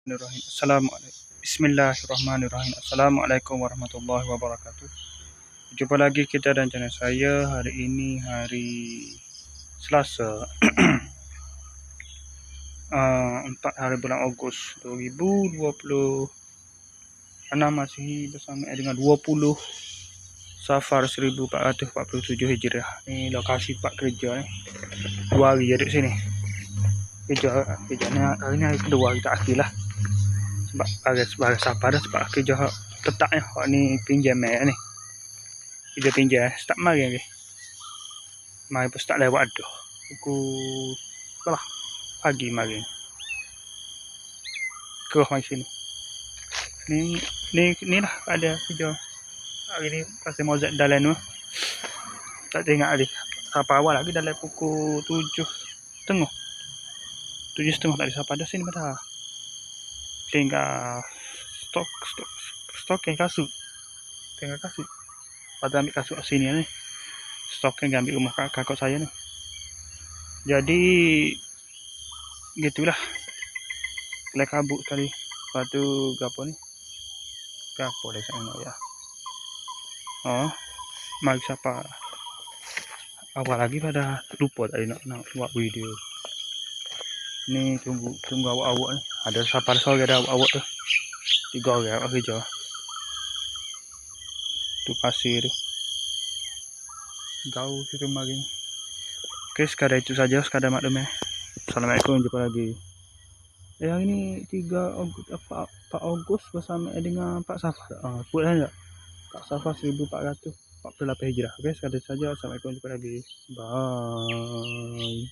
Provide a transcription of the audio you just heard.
Bismillahirrahmanirrahim. Assalamualaikum warahmatullahi wabarakatuh. Jumpa lagi kita dan channel saya. Hari ini hari Selasa 4 hari bulan Ogos 2026, masih bersama dengan 20 Safar 1447 Hijriah. Ini lokasi tempat kerja ni. 2 hari jadi sini. Kerja ni hari ni hari kedua kita akhir lah. Sebab sebagai Safar dah, sebab kerja tetapnya hak ni pinjam ni. Kerja pinjam start mari lagi. Mari pun start lewat dah. Pukul berapa? Pagi mari. Kerah mari sini. Ni lah ada kerja. Hari ni pasal Mozart dalam tu. Tak tengok lagi. Sampai awal lagi dalam pukul 7.30. 7.30 tak ada siapa dah sini pada. Tinggal stok kasut. Tinggal kasut. Pada ambil kasut sini ni. Stoknya ambil rumah kakak saya ni. Jadi gitulah. Kelai kabut sekali. Lepas tu gapo ni? Gapo dah saya nak ya. Mari siapa awal lagi pada lupa tadi nak buat video. Ni tunggu awak-awak ni. Ada siapa sore ada awak tu. 3 orang awak kerja. Tu pasir tu. Jauh situ mari. Okey, sekadar itu saja, sekadar maklum. Assalamualaikum, jumpa lagi. Hari ni 4 Ogos bersama dengan Pak Safar. Buat tak? Pak Safar 1448 Hijrah. Okey, sekadar saja. Assalamualaikum, jumpa lagi. Bye.